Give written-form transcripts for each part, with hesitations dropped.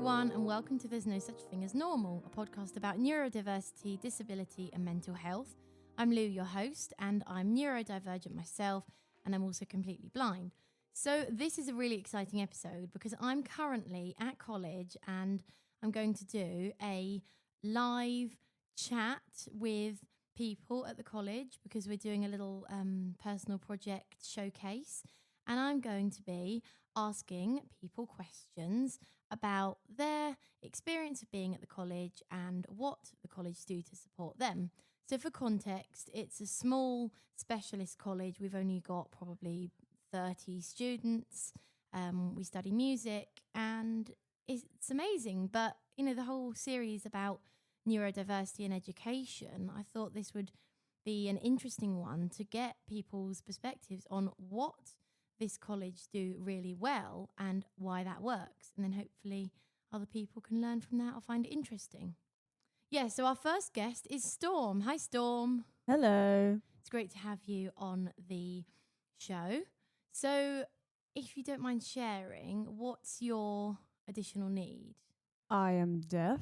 everyone, and welcome to There's No Such Thing as Normal, a podcast about neurodiversity, disability, and mental health. I'm Lou, your host, and I'm neurodivergent myself, and I'm also completely blind. So this is a really exciting episode because I'm currently at college and I'm going to do a live chat with people at the college because we're doing a little personal project showcase, and I'm going to be asking people questions about their experience of being at the college and what the college do to support them. So for context, it's a small specialist college. We've only got probably 30 students. We study music and it's amazing. But, you know, the whole series about neurodiversity and education, I thought this would be an interesting one to get people's perspectives on what this college do really well and why that works. And then hopefully other people can learn from that or find it interesting. Yeah, so our first guest is Storm. Hi, Storm. Hello. It's great to have you on the show. So if you don't mind sharing, what's your additional need? I am deaf.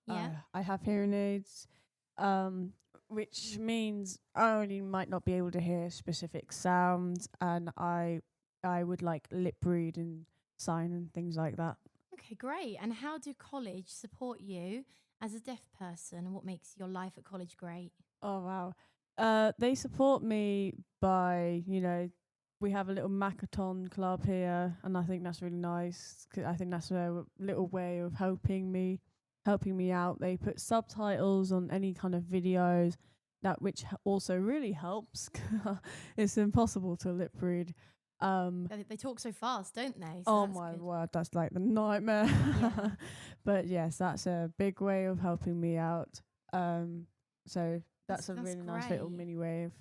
Yeah. I have hearing aids, which means I only might not be able to hear specific sounds, and I would like lip read and sign and things like that. Okay, great. And how do college support you as a deaf person, and what makes your life at college great? Oh, wow. They support me by, we have a little Macathon club here, and I think that's really nice. 'Cause I think that's a little way of helping me out. They put subtitles on any kind of videos, which also really helps. It's impossible to lip read. They talk so fast, don't they? So Oh my word, that's like the nightmare. Yeah. But yes, that's a big way of helping me out. So that's a really nice little great. mini way of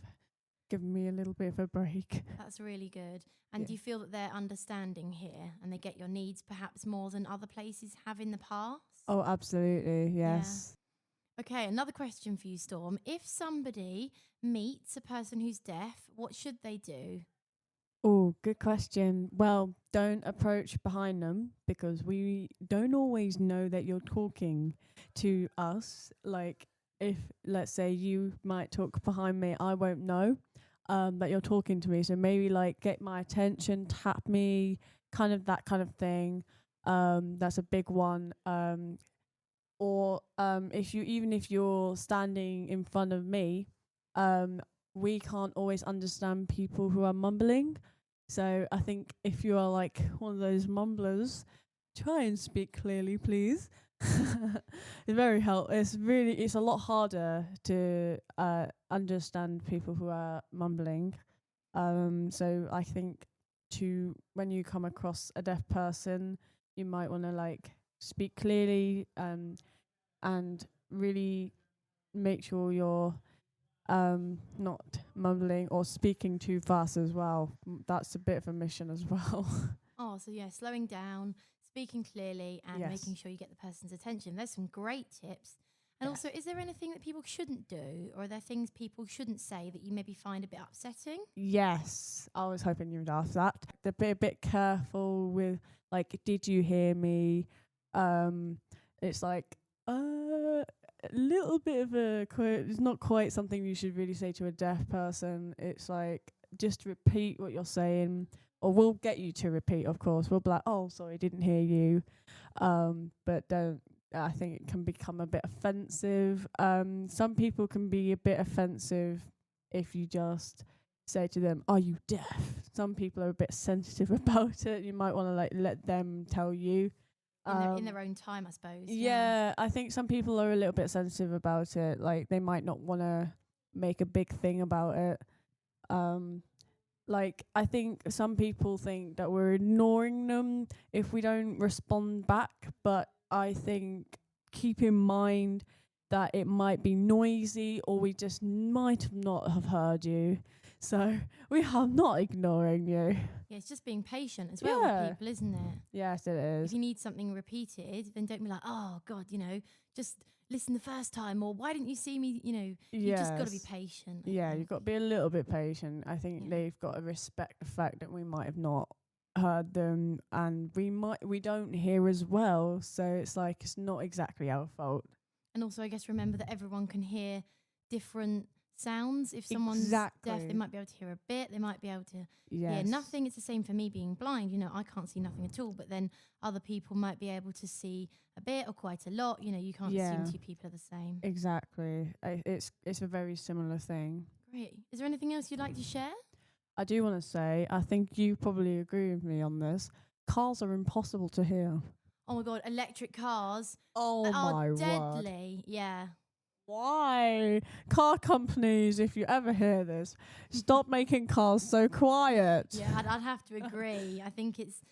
giving me a little bit of a break. That's really good. And Yeah. do you feel that they're understanding here and they get your needs perhaps more than other places have in the past? Oh, absolutely, yes. Okay, another question for you, Storm. If somebody meets a person who's deaf, what should they do? Oh, good question. Well, don't approach behind them because we don't always know that you're talking to us. Like, if, let's say, you might talk behind me, I won't know that you're talking to me. So maybe, like, get my attention, tap me, that kind of thing. That's a big one. Or if you're standing in front of me, we can't always understand people who are mumbling. So I think if you are like one of those mumblers, try and speak clearly, please. It's very helpful. It's a lot harder to understand people who are mumbling. So I think when you come across a deaf person, you might want to like speak clearly and really make sure you're not mumbling or speaking too fast as well. That's a bit of a mission as well. Oh, so yeah, slowing down, speaking clearly, and Yes. making sure you get the person's attention. There's some great tips. And also, is there anything that people shouldn't do, or are there things people shouldn't say that you maybe find a bit upsetting? Yes, I was hoping you would ask that. They're a bit careful with like, did you hear me? It's like a little bit of it's not quite something you should really say to a deaf person. It's like, just repeat what you're saying, or we'll get you to repeat, of course. We'll be like, oh, sorry, didn't hear you. But don't. I think it can become a bit offensive. Some people can be a bit offensive if you just say to them, are you deaf? Some people are a bit sensitive about it. You might want to like let them tell you. In their own time, I suppose. Yeah, I think some people are a little bit sensitive about it. Like, they might not want to make a big thing about it. Like, I think some people think that we're ignoring them if we don't respond back. But I think keep in mind that it might be noisy, or we just might not have heard you. So we are not ignoring you. Yeah, it's just being patient as well with people, isn't it? Yes, it is. If you need something repeated, then don't be like, oh, God, just listen the first time, or why didn't you see me, you just got to be patient. Yeah, you've got to be a little bit patient. I think they've got to respect the fact that we might have not heard them, and we don't hear as well, so it's like it's not exactly our fault. And also, I guess, remember that everyone can hear different sounds. If someone's deaf, they might be able to hear a bit, they might be able to hear nothing. It's the same for me being blind. You know, I can't see nothing at all, but then other people might be able to see a bit or quite a lot. You know, you can't assume two people are the same. Exactly. It's a very similar thing. Great. Is there anything else you'd like to share? I do want to say, I think you probably agree with me on this. Cars are impossible to hear. Oh my God, electric cars are deadly. Word. Yeah. Why? Car companies, if you ever hear this, stop making cars so quiet. Yeah, I'd have to agree. I think it's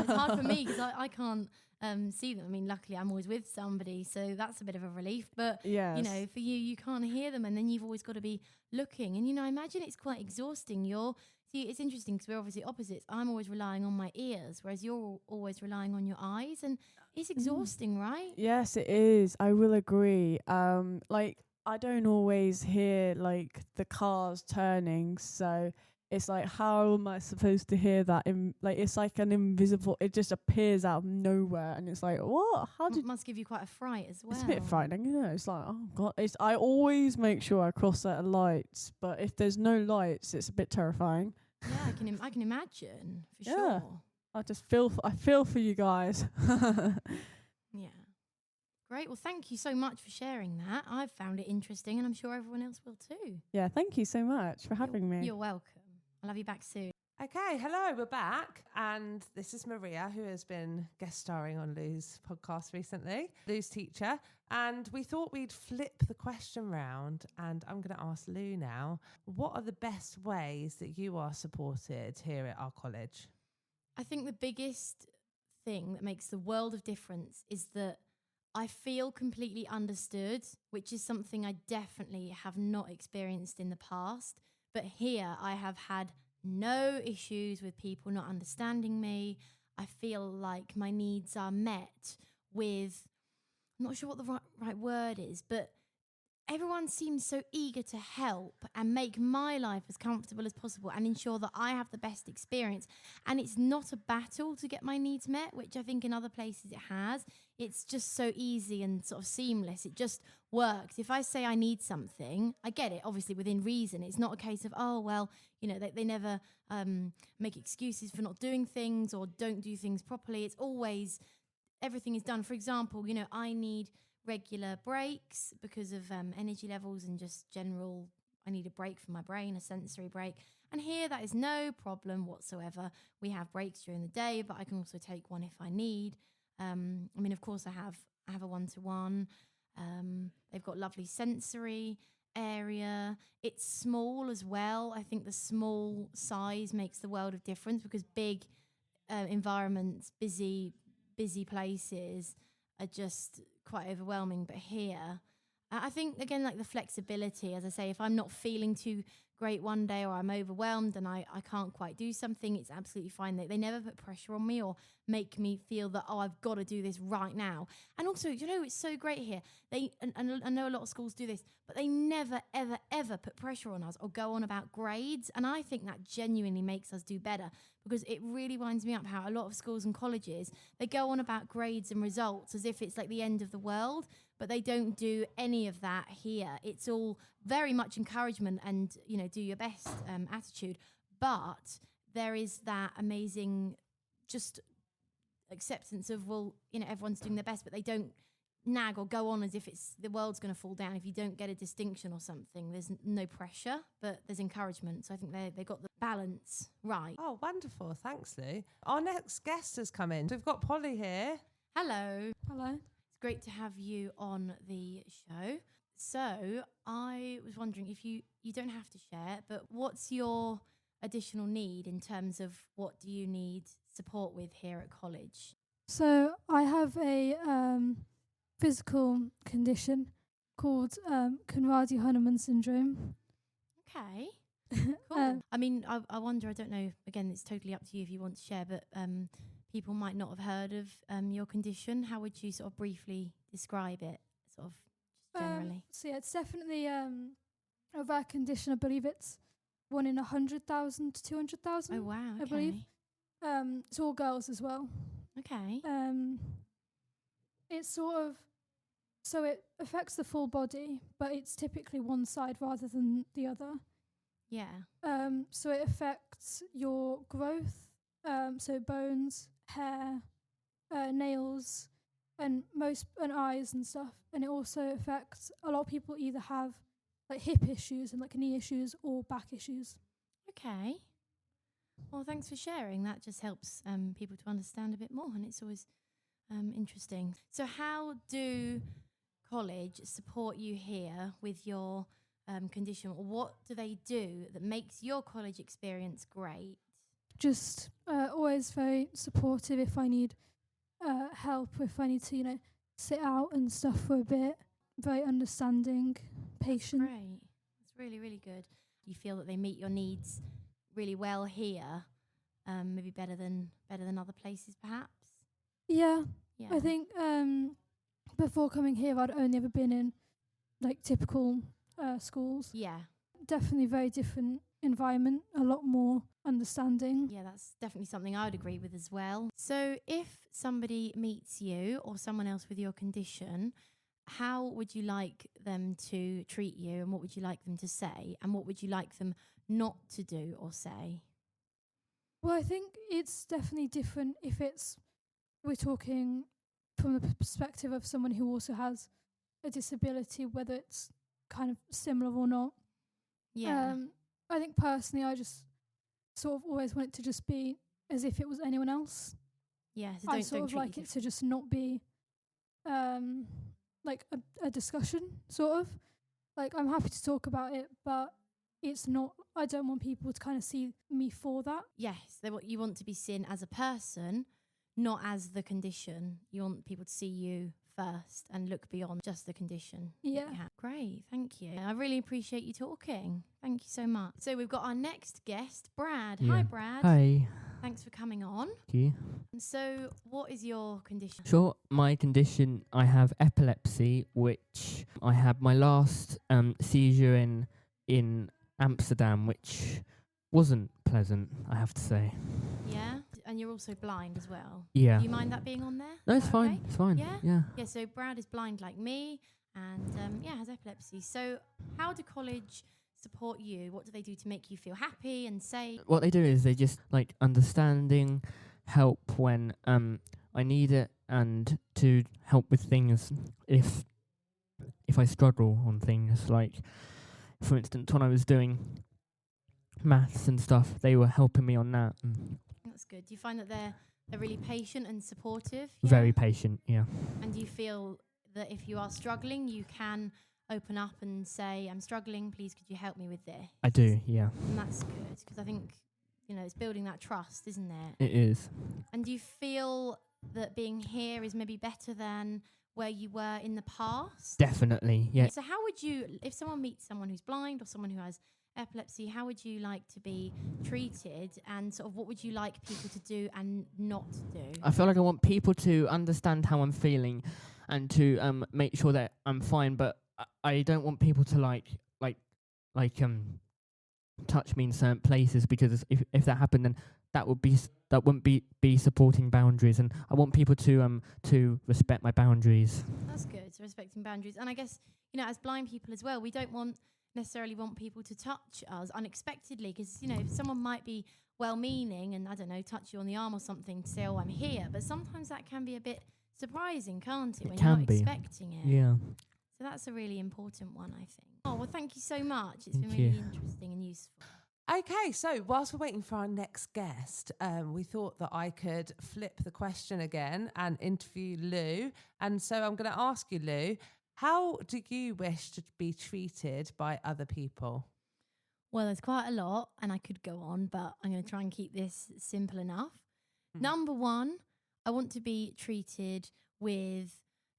hard for me because I can't see them. I mean, luckily I'm always with somebody, so that's a bit of a relief. But, you know, for you can't hear them, and then you've always got to be looking. And, you know, I imagine it's quite exhausting. It's interesting because we're obviously opposites. I'm always relying on my ears, whereas you're always relying on your eyes, and it's exhausting, right? Yes, it is. I will agree. Like, I don't always hear like the cars turning, so it's like, how am I supposed to hear that? Like, it's like an invisible. It just appears out of nowhere, and it's like, what? Must give you quite a fright as well. It's a bit frightening, you know. It's like, oh God. I always make sure I cross certain lights, but if there's no lights, it's a bit terrifying. Yeah, I can imagine for sure. I feel for you guys. Yeah. Great. Well, thank you so much for sharing that. I've found it interesting, and I'm sure everyone else will too. Yeah, thank you so much for having me. You're welcome. I'll have you back soon. Okay, hello, we're back. And this is Maria, who has been guest starring on Lou's podcast recently, Lou's teacher. And we thought we'd flip the question round. And I'm going to ask Lou now, what are the best ways that you are supported here at our college? I think the biggest thing that makes the world of difference is that I feel completely understood, which is something I definitely have not experienced in the past. But here I have had no issues with people not understanding me. I feel like my needs are met with, I'm not sure what the right word is, but everyone seems so eager to help and make my life as comfortable as possible and ensure that I have the best experience. And it's not a battle to get my needs met, which I think in other places it has. It's just so easy and sort of seamless. It just works. If I say I need something, I get it, obviously within reason. It's not a case of, oh, well, you know, they never make excuses for not doing things or don't do things properly. It's always, everything is done. For example, you know, I need regular breaks because of energy levels and just general, I need a break for my brain, a sensory break. And here that is no problem whatsoever. We have breaks during the day, but I can also take one if I need. I mean, of course, I have a one-to-one. They've got lovely sensory area. It's small as well. I think the small size makes the world of difference because big environments, busy places are just quite overwhelming. But here, I think, again, like the flexibility, as I say, if I'm not feeling too great one day or I'm overwhelmed and I can't quite do something, it's absolutely fine. They never put pressure on me or make me feel that, oh, I've got to do this right now. And also, you know, it's so great here. And I know a lot of schools do this, but they never, ever, ever put pressure on us or go on about grades. And I think that genuinely makes us do better because it really winds me up how a lot of schools and colleges, they go on about grades and results as if it's like the end of the world, but they don't do any of that here. It's all very much encouragement and, you know, do your best attitude. But there is that amazing just acceptance of, well, you know, everyone's doing their best, but they don't nag or go on as if it's the world's going to fall down if you don't get a distinction or something. There's no pressure, but there's encouragement. So I think they got the balance right. Oh, wonderful. Thanks, Lou. Our next guest has come in. We've got Polly here. Hello. Hello. It's great to have you on the show. So I was wondering if you don't have to share, but what's your additional need in terms of what do you need support with here at college? So I have a physical condition called Conradi-Hunneman syndrome. Okay, cool. I mean, I wonder, I don't know, again, it's totally up to you if you want to share, but people might not have heard of your condition. How would you sort of briefly describe it, sort of just generally? So yeah, it's definitely a rare condition. I believe it's 1 in 100,000 to 200,000. Oh, wow, okay. I believe. It's all girls as well. Okay. It's sort of, so it affects the full body, but it's typically one side rather than the other. Yeah. So it affects your growth, so bones, hair, nails, and eyes and stuff. And it also affects a lot of people either have like hip issues and like knee issues or back issues. Okay. Well, thanks for sharing. That just helps people to understand a bit more, and it's always interesting. So how do college support you here with your condition? What do they do that makes your college experience great? Just always very supportive if I need help, if I need to, sit out and stuff for a bit. Very understanding, patient. Great. That's really, really good. You feel that they meet your needs really well here, maybe better than other places, perhaps? Yeah. Yeah. I think before coming here, I'd only ever been in like typical schools. Yeah. Definitely very different environment, a lot more understanding. Yeah, that's definitely something I would agree with as well. So if somebody meets you or someone else with your condition, how would you like them to treat you, and what would you like them to say, and what would you like them not to do or say? Well, I think it's definitely different if we're talking from the perspective of someone who also has a disability, whether it's kind of similar or not. Yeah. I think personally, I just sort of always want it to just be as if it was anyone else. Yeah. So I don't sort of treat like you it to just not be like a discussion, sort of. Like, I'm happy to talk about it, but it's not, I don't want people to kind of see me for that. Yes, you want to be seen as a person, not as the condition. You want people to see you first and look beyond just the condition. Yeah. Great, thank you. I really appreciate you talking. Thank you so much. So we've got our next guest, Brad. Yeah. Hi, Brad. Hi. Thanks for coming on. Thank you. So what is your condition? Sure, my condition, I have epilepsy, which I had my last seizure in Amsterdam, which wasn't pleasant, I have to say. Yeah, and you're also blind as well. Yeah. Do you mind that being on there? No, it's Is that fine. okay? It's fine. Yeah? Yeah. Yeah, so Brad is blind like me and has epilepsy. So how do college support you? What do they do to make you feel happy and safe? What they do is they just like understanding, help when I need it, and to help with things if I struggle on things. Like, for instance, when I was doing maths and stuff, they were helping me on that. That's good. Do you find that they're really patient and supportive? Very patient, yeah. And do you feel that if you are struggling, you can open up and say, I'm struggling, please could you help me with this? I do, yeah. And that's good, because I think, it's building that trust, isn't it? It is. And do you feel that being here is maybe better than where you were in the past? Definitely, yeah. So how would you, if someone meets someone who's blind or someone who has epilepsy, how would you like to be treated, and sort of what would you like people to do and not do? I feel like I want people to understand how I'm feeling and to make sure that I'm fine, but I don't want people to like touch me in certain places, because if that happened, then that wouldn't be supporting boundaries, and I want people to respect my boundaries. That's good, so respecting boundaries. And I guess, as blind people as well, we don't necessarily want people to touch us unexpectedly, because if someone might be well-meaning and, I don't know, touch you on the arm or something to say, oh, I'm here, but sometimes that can be a bit surprising, can't it, when you're not expecting it? Yeah. So that's a really important one, I think. Oh, well, thank you so much. It's been Thank really you. interesting and useful. Okay, so whilst we're waiting for our next guest, we thought that I could flip the question again and interview Lou. And so I'm going to ask you, Lou, how do you wish to be treated by other people? Well, there's quite a lot, and I could go on, but I'm going to try and keep this simple enough. Number one, I want to be treated with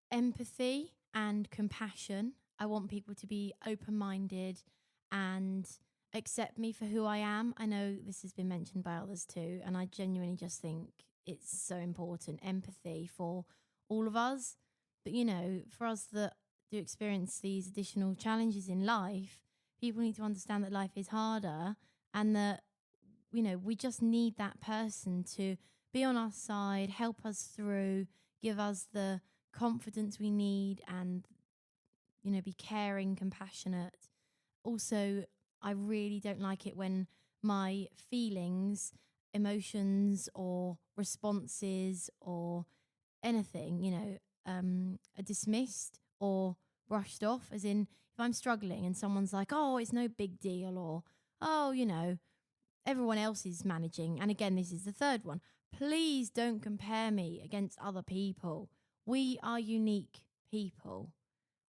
empathy and compassion. I want people to be open-minded and accept me for who I am. I know this has been mentioned by others too, and I genuinely just think it's so important, empathy for all of us. But, for us that do experience these additional challenges in life, people need to understand that life is harder and that we just need that person to be on our side, help us through, give us the confidence we need, and, be caring, compassionate. Also, I really don't like it when my feelings, emotions, or responses, or anything, are dismissed or brushed off. As in, if I'm struggling and someone's like, oh, it's no big deal, or, oh, everyone else is managing. And again, this is the third one. Please don't compare me against other people. We are unique people.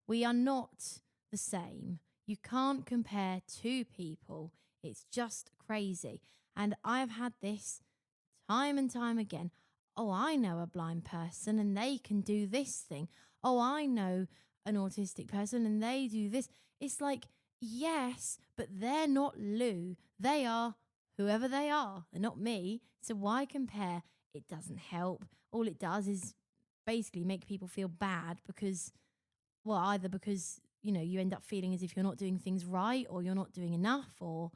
We are not the same. You can't compare two people. It's just crazy. And I've had this time and time again. Oh, I know a blind person and they can do this thing. Oh, I know an autistic person and they do this. It's like, yes, but they're not Lou. They are whoever they are. They're not me. So why compare? It doesn't help. All it does is basically make people feel bad because, well, either because, you end up feeling as if you're not doing things right, or you're not doing enough, or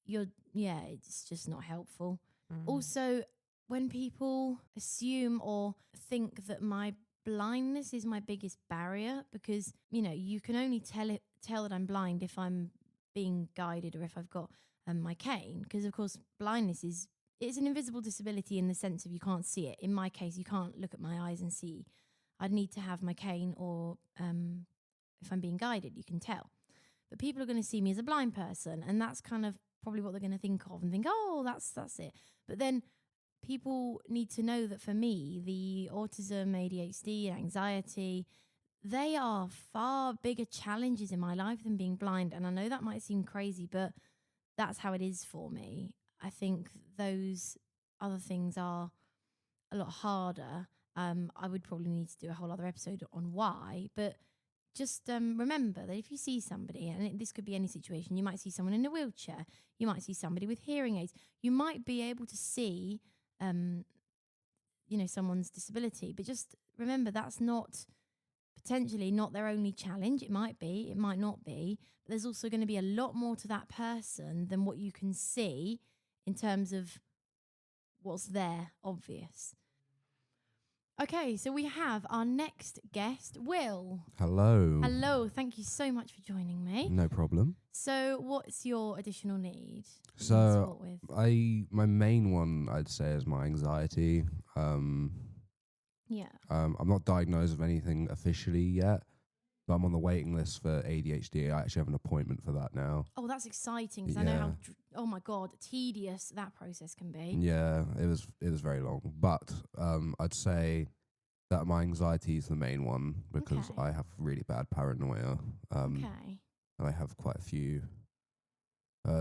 it's just not helpful. Also, when people assume or think that my blindness is my biggest barrier, because, you can only tell that I'm blind if I'm being guided or if I've got my cane, because of course blindness it's an invisible disability in the sense of you can't see it. In my case, you can't look at my eyes and see. I'd need to have my cane, or if I'm being guided, you can tell. But people are going to see me as a blind person, and that's kind of probably what they're going to think of and think, oh, that's it. But then people need to know that for me, the autism, ADHD, anxiety, they are far bigger challenges in my life than being blind. And I know that might seem crazy, but that's how it is for me. I think those other things are a lot harder. I would probably need to do a whole other episode on why, but just remember that if you see somebody, and this could be any situation, you might see someone in a wheelchair, you might see somebody with hearing aids, you might be able to see, someone's disability, but just remember that's potentially not their only challenge. It might be, it might not be, but there's also going to be a lot more to that person than what you can see in terms of what's there, obvious. Okay, so we have our next guest, Will. Hello. Hello, thank you so much for joining me. No problem. So what's your additional need? So my main one, I'd say, is my anxiety. I'm not diagnosed with anything officially yet, but I'm on the waiting list for ADHD. I actually have an appointment for that now. Oh, that's exciting, because I know how, oh my God, tedious that process can be. Yeah, it was very long. But I'd say that my anxiety is the main one, because I have really bad paranoia. And I have quite a few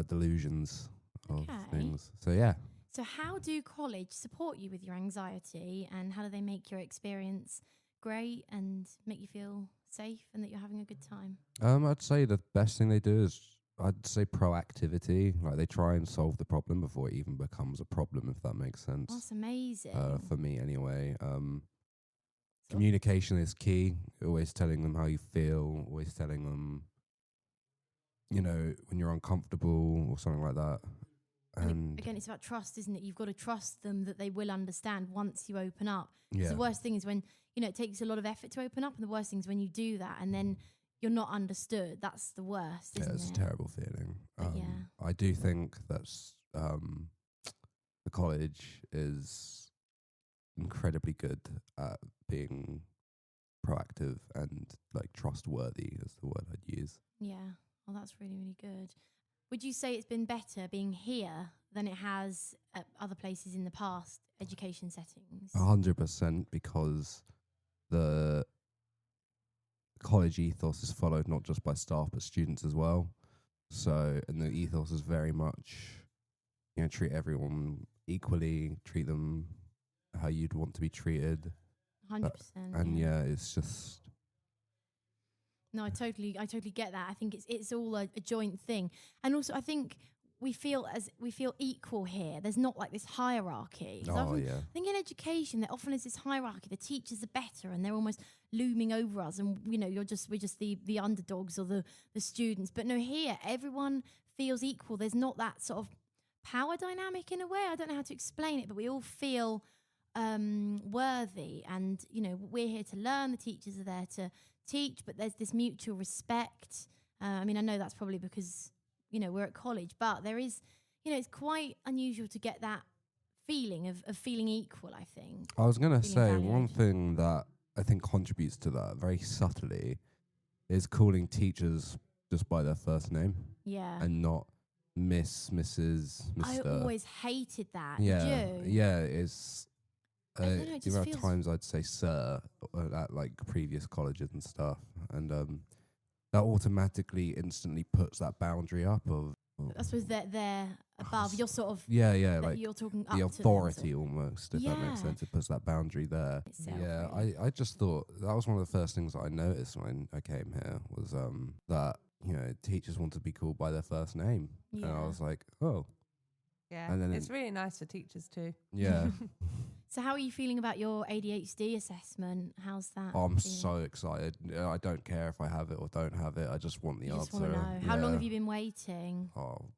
delusions of things. So, yeah. So how do college support you with your anxiety, and how do they make your experience great and make you feel safe and that you're having a good time? I'd say the best thing they do is, I'd say, proactivity. Like, they try and solve the problem before it even becomes a problem, if that makes sense. That's amazing. For me, anyway. Communication is key. Always telling them how you feel. Always telling them, when you're uncomfortable or something like that. And again, it's about trust, isn't it? You've got to trust them that they will understand once you open up. Yeah. The worst thing is when, it takes a lot of effort to open up, and the worst thing is when you do that and then you're not understood. That's the worst, isn't it? It's a terrible feeling. Yeah. I do think that's the college is incredibly good at being proactive and trustworthy is the word I'd use. Yeah. Well, that's really, really good. Would you say it's been better being here than it has at other places in the past, education settings? 100%, because the college ethos is followed not just by staff but students as well. So, and the ethos is very much, treat everyone equally, treat them how you'd want to be treated. 100%. And it's just... No, I totally get that. I think it's all a joint thing. And also I think we feel equal here. There's not this hierarchy. I think in education there often is this hierarchy. The teachers are better and they're almost looming over us, and we're just the underdogs or the students. But no, here everyone feels equal. There's not that sort of power dynamic in a way. I don't know how to explain it, but we all feel worthy, and we're here to learn. The teachers are there to teach, but there's this mutual respect. I mean, I know that's probably because we're at college, but there is, it's quite unusual to get that feeling of feeling equal. I think I was gonna say valued. one thing that I think contributes to that very subtly is calling teachers just by their first name Yeah. and not Miss, Mrs, I Mr. always hated that. Yeah, Did you? yeah. It's I don't know, it the just amount of feels- times I'd say sir at like previous colleges and stuff, and that automatically instantly puts that boundary up of I suppose they're above. You're sort of yeah, that like you're talking up the to them, authority almost, if that makes Yeah. sense. It puts that boundary there. Itself, Yeah, really. I just thought that was one of the first things that I noticed when I came here was that teachers want to be called by their first name, and I Yeah. was like, oh Yeah, And then it's really nice for teachers too. yeah. So how are you feeling about your ADHD assessment? How's that? I'm feeling? so excited. I don't care if I have it or don't have it. I just want the You just answer. want to know. How long Yeah. have you been waiting? Oh,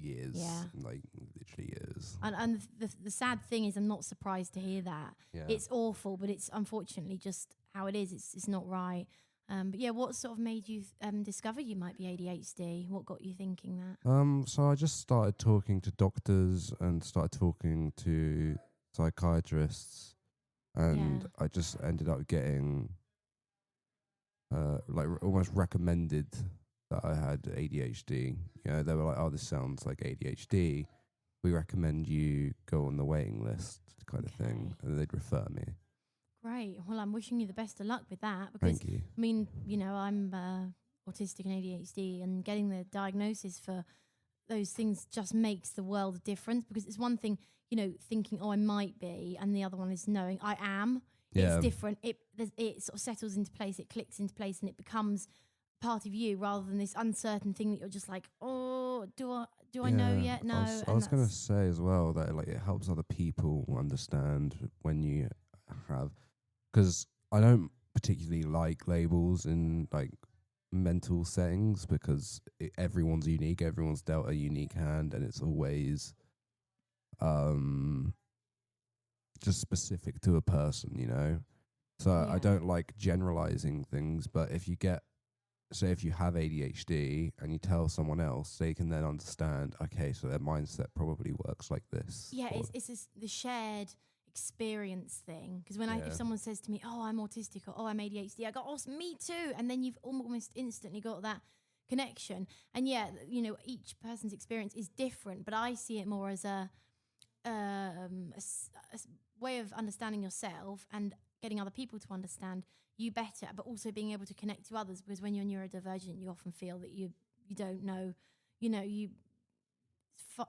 years. Yeah. Like literally years. And the sad thing is, I'm not surprised to hear that. Yeah. It's awful, but it's unfortunately just how it is. It's not right. But yeah, what sort of made you discover you might be ADHD? What got you thinking that? So I just started talking to doctors and started talking to psychiatrists, and Yeah. I just ended up getting almost recommended that I had ADHD. They were like, "Oh, this sounds like ADHD. We recommend you go on the waiting list," kind of thing, Okay. and they'd refer me. Great. Well, I'm wishing you the best of luck with that because Thank you. I mean, I'm autistic and ADHD, and getting the diagnosis for those things just makes the world of difference, because it's one thing, thinking, oh, I might be, and the other one is knowing I am. Yeah. It's different. It sort of settles into place, it clicks into place, and it becomes part of you rather than this uncertain thing that you're just like, oh, do I know Yeah, yet? No. I was going to say as well that it helps other people understand when you have, because I don't particularly like labels in mental settings, because everyone's unique, everyone's dealt a unique hand, and it's always just specific to a person, So Yeah. I don't like generalizing things, but if you have ADHD and you tell someone else, they can then understand, okay, so their mindset probably works like this. Yeah, or- it's the shared experience thing. Because when Yeah. if someone says to me, oh, I'm autistic, or oh, I'm ADHD, I go, oh, me too. And then you've almost instantly got that connection. And yeah, each person's experience is different, but I see it more as a way of understanding yourself and getting other people to understand you better, but also being able to connect to others, because when you're neurodivergent, you often feel that you don't know,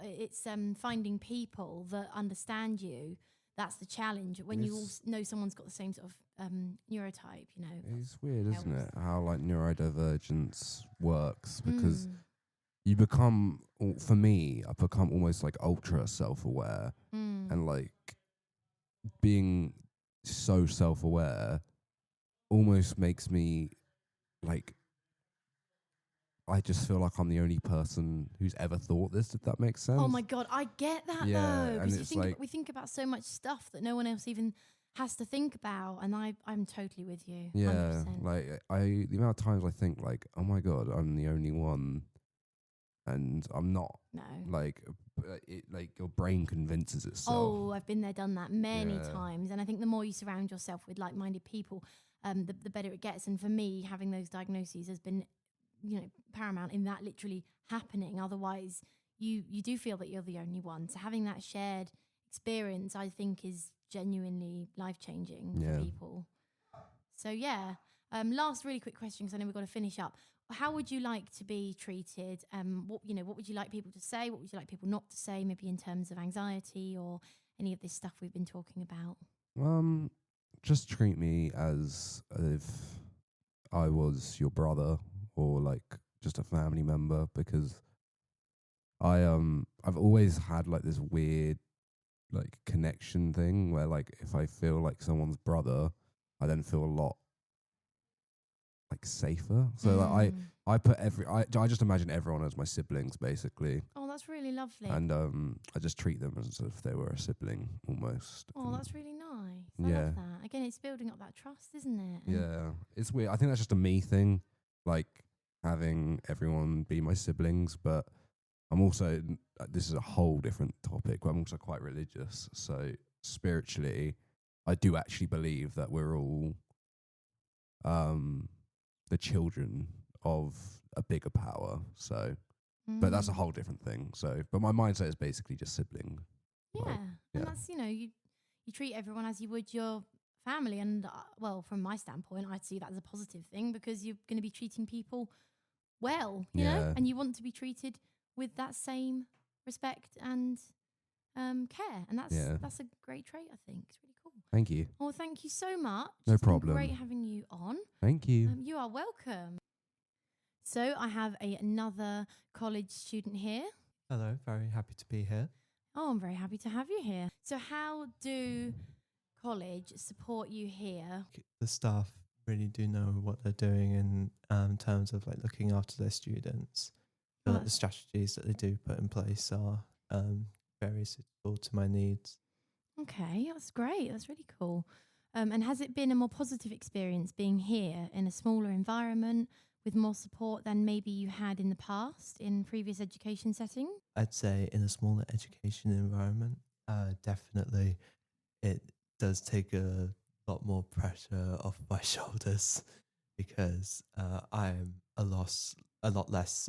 it's finding people that understand you. That's the challenge when you all know someone's got the same sort of neurotype. It's weird, isn't helps. it? How neurodivergence works, because Mm, you become, for me, I've become almost ultra self-aware, mm. and being so self-aware almost makes me I just feel like I'm the only person who's ever thought this, if that makes sense. Oh my god, I get that Yeah, though, and because it's we think about so much stuff that no one else even has to think about, and I'm totally with you. Yeah, 100%. the amount of times I think oh my god, I'm the only one, and I'm not. No. Your brain convinces itself. Oh, I've been there, done that many Yeah. times, and I think the more you surround yourself with like-minded people, the better it gets. And for me, having those diagnoses has been, paramount in that literally happening. Otherwise, you do feel that you're the only one. So having that shared experience, I think, is genuinely life-changing Yeah. for people. So yeah, last really quick question, because I know we've got to finish up. How would you like to be treated? What would you like people to say? What would you like people not to say? Maybe in terms of anxiety or any of this stuff we've been talking about. Just treat me as if I was your brother, or just a family member, because I've always had this weird connection thing where if I feel like someone's brother, I then feel a lot safer. So I put I just imagine everyone as my siblings, basically. Oh, that's really lovely. And I just treat them as if they were a sibling almost. Oh, And that's really nice. I Yeah. love that. Again, it's building up that trust, isn't it? And yeah, it's weird. I think that's just a me thing, like having everyone be my siblings. But I'm also, this is a whole different topic, but I'm also quite religious. So spiritually, I do actually believe that we're all the children of a bigger power. So, but that's a whole different thing. So, but my mindset is basically just sibling. Yeah. like, And yeah. that's, you treat everyone as you would your family. And, well, from my standpoint, I'd see that as a positive thing because you're going to be treating people well, you know, Yeah. and you want to be treated with that same respect and care. And that's a great trait, I think. It's really cool. Thank you. Well, thank you so much. No It's been problem. great having you on. Thank you. You are welcome. So I have another college student here. Hello, very happy to be here. Oh, I'm very happy to have you here. So how do college support you here? The staff really do know what they're doing in terms of like looking after their students. I feel like the strategies that they do put in place are very suitable to my needs. Okay, that's great. That's really cool. And has it been a more positive experience being here in a smaller environment with more support than maybe you had in the past in previous education settings? I'd say in a smaller education environment, definitely it does take a lot more pressure off my shoulders because I'm a lot less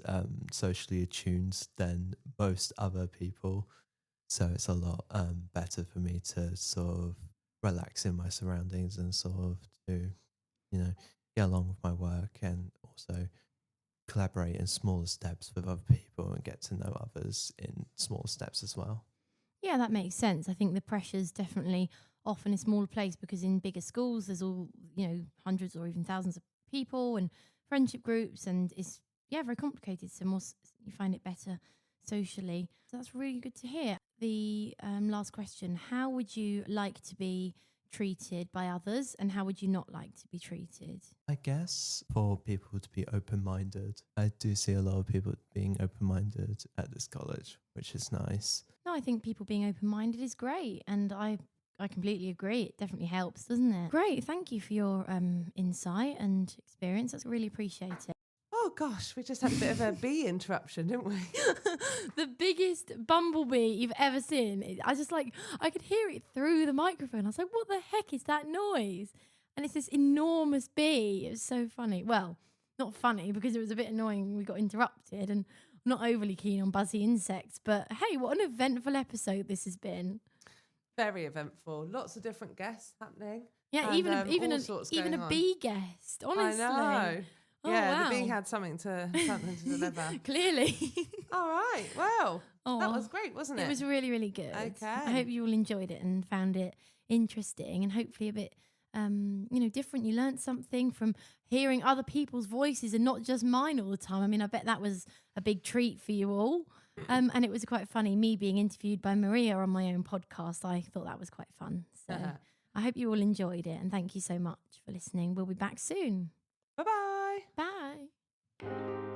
socially attuned than most other people. So it's a lot better for me to sort of relax in my surroundings and sort of to, get along with my work and also collaborate in smaller steps with other people and get to know others in smaller steps as well. Yeah, that makes sense. I think the pressure's definitely off in a smaller place because in bigger schools there's all, hundreds or even thousands of people and friendship groups, and it's very complicated. So you find it better socially. So that's really good to hear. The last question, how would you like to be treated by others and how would you not like to be treated? I guess for people to be open-minded. I do see a lot of people being open-minded at this college, which is nice. No, I think people being open-minded is great, and I completely agree. It definitely helps, doesn't it? Great, thank you for your insight and experience. That's really appreciate it. Oh gosh, we just had a bit of a bee interruption, didn't we? The biggest bumblebee you've ever seen. I could hear it through the microphone. I was like, what the heck is that noise? And it's this enormous bee. It was so funny. Well, not funny because it was a bit annoying. We got interrupted and I'm not overly keen on buzzy insects. But hey, what an eventful episode this has been. Very eventful. Lots of different guests happening. Yeah, and, even going a on. bee guest, honestly. I know. Oh, yeah, wow. the bee had something to deliver. Clearly. All right. Well, Oh, that was great, wasn't it? It was really, really good. Okay. I hope you all enjoyed it and found it interesting and hopefully a bit, different. You learned something from hearing other people's voices and not just mine all the time. I mean, I bet that was a big treat for you all. And it was quite funny, me being interviewed by Maria on my own podcast. I thought that was quite fun. So I hope you all enjoyed it and thank you so much for listening. We'll be back soon. Bye-bye. Bye.